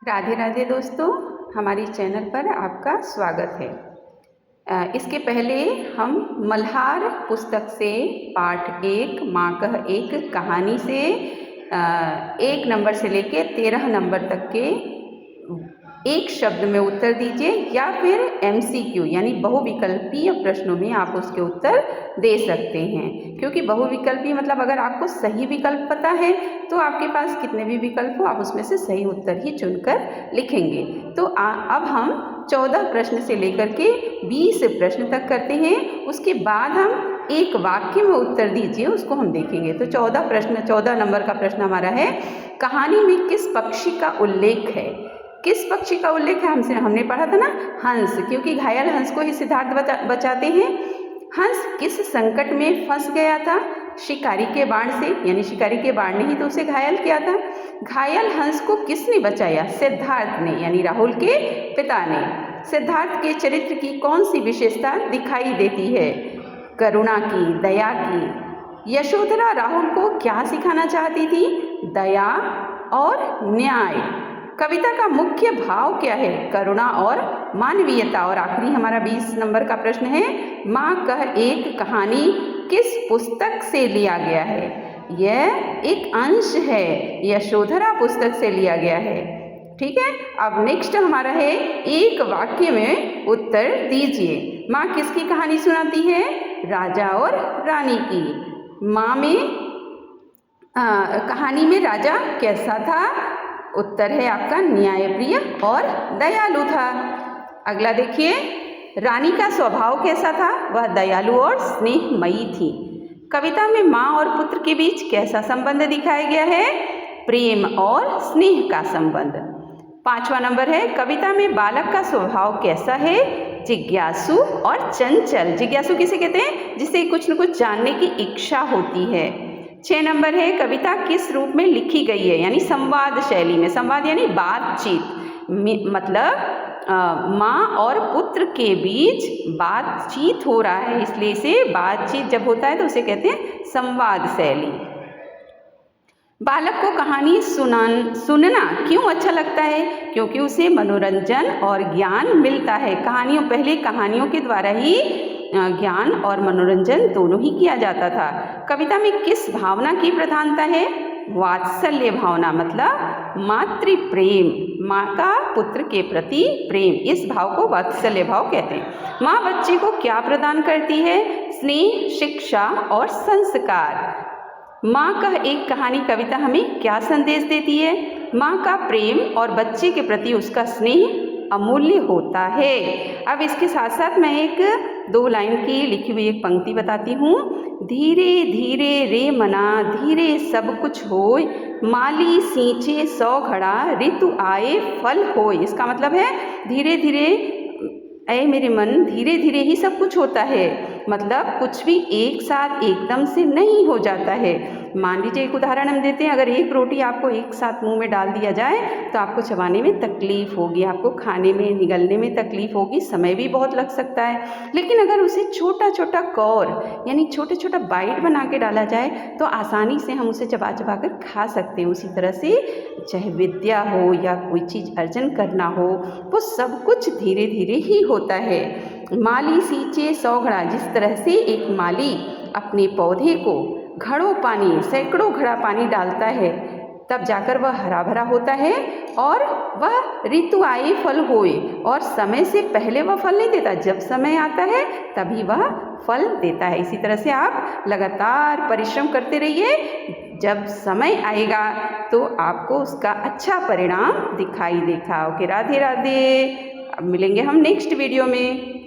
राधे राधे दोस्तों, हमारी चैनल पर आपका स्वागत है। इसके पहले हम मल्हार पुस्तक से पाठ 1 माँ कह एक कहानी से 1 नंबर से लेके 13 नंबर तक के एक शब्द में उत्तर दीजिए या फिर MCQ यानी बहुविकल्पीय प्रश्नों में आप उसके उत्तर दे सकते हैं। क्योंकि बहुविकल्पीय मतलब अगर आपको सही विकल्प पता है तो आपके पास कितने भी विकल्प हो आप उसमें से सही उत्तर ही चुनकर लिखेंगे। तो अब हम 14 प्रश्न से लेकर के 20 प्रश्न तक करते हैं। उसके बाद हम एक वाक्य में उत्तर दीजिए, उसको हम देखेंगे। तो 14 नंबर का प्रश्न हमारा है, कहानी में किस पक्षी का उल्लेख है? किस पक्षी का उल्लेख है? हमने पढ़ा था ना, हंस, क्योंकि घायल हंस को ही सिद्धार्थ बचाते हैं। हंस किस संकट में फंस गया था? शिकारी के बाण से, यानी शिकारी के बाण ने ही तो उसे घायल किया था। घायल हंस को किसने बचाया? सिद्धार्थ ने, यानी राहुल के पिता ने। सिद्धार्थ के चरित्र की कौन सी विशेषता दिखाई देती है? करुणा की, दया की। यशोधरा राहुल को क्या सिखाना चाहती थी? दया और न्याय। कविता का मुख्य भाव क्या है? करुणा और मानवीयता। और आखिरी हमारा 20 नंबर का प्रश्न है, माँ कह एक कहानी किस पुस्तक से लिया गया है? यह एक अंश है, यशोधरा पुस्तक से लिया गया है। ठीक है, अब नेक्स्ट हमारा है, एक वाक्य में उत्तर दीजिए। माँ किसकी कहानी सुनाती है? राजा और रानी की। माँ में कहानी में राजा कैसा था? उत्तर है आपका न्यायप्रिय और दयालु था। अगला देखिए, रानी का स्वभाव कैसा था? वह दयालु और स्नेहमयी थी। कविता में माँ और पुत्र के बीच कैसा संबंध दिखाया गया है? प्रेम और स्नेह का संबंध। 5वां नंबर है, कविता में बालक का स्वभाव कैसा है? जिज्ञासु और चंचल। जिज्ञासु किसे कहते हैं? जिसे कुछ न कुछ जानने की इच्छा होती है। 6 नंबर है, कविता किस रूप में लिखी गई है? यानी संवाद शैली में। संवाद यानी बातचीत, मतलब माँ और पुत्र के बीच बातचीत हो रहा है, इसलिए इसे बातचीत जब होता है तो उसे कहते हैं संवाद शैली। बालक को कहानी सुनना क्यों अच्छा लगता है? क्योंकि उसे मनोरंजन और ज्ञान मिलता है। पहले कहानियों के द्वारा ही ज्ञान और मनोरंजन दोनों ही किया जाता था। कविता में किस भावना की प्रधानता है? वात्सल्य भावना, मतलब मातृ प्रेम, माँ का पुत्र के प्रति प्रेम, इस भाव को वात्सल्य भाव कहते हैं। माँ बच्चे को क्या प्रदान करती है? स्नेह, शिक्षा और संस्कार। माँ का एक कहानी कविता हमें क्या संदेश देती है? माँ का प्रेम और बच्चे के प्रति उसका स्नेह अमूल्य होता है। अब इसके साथ साथ मैं एक 2 लाइन की लिखी हुई एक पंक्ति बताती हूँ। धीरे धीरे रे मना, धीरे सब कुछ होय, माली सींचे 100 घड़ा, ऋतु आए फल होय। इसका मतलब है धीरे धीरे, ऐ मेरे मन, धीरे धीरे ही सब कुछ होता है। मतलब कुछ भी एक साथ एकदम से नहीं हो जाता है। मान लीजिए एक उदाहरण हम देते हैं, अगर एक रोटी आपको एक साथ मुंह में डाल दिया जाए तो आपको चबाने में तकलीफ होगी, आपको खाने में निगलने में तकलीफ होगी, समय भी बहुत लग सकता है। लेकिन अगर उसे छोटा छोटा कौर यानी छोटा छोटा बाइट बना के डाला जाए तो आसानी से हम उसे चबा चबा कर खा सकते हैं। उसी तरह से चाहे विद्या हो या कोई चीज़ अर्जन करना हो, वो सब कुछ धीरे धीरे ही होता है। माली सींचे 100 घड़ा, जिस तरह से एक माली अपने पौधे को घड़ों पानी, सैकड़ों घड़ा पानी डालता है, तब जाकर वह हरा भरा होता है और वह ऋतु आए फल होए, और समय से पहले वह फल नहीं देता, जब समय आता है तभी वह फल देता है। इसी तरह से आप लगातार परिश्रम करते रहिए, जब समय आएगा तो आपको उसका अच्छा परिणाम दिखाई देगा। ओके, राधे राधे। अब मिलेंगे हम नेक्स्ट वीडियो में।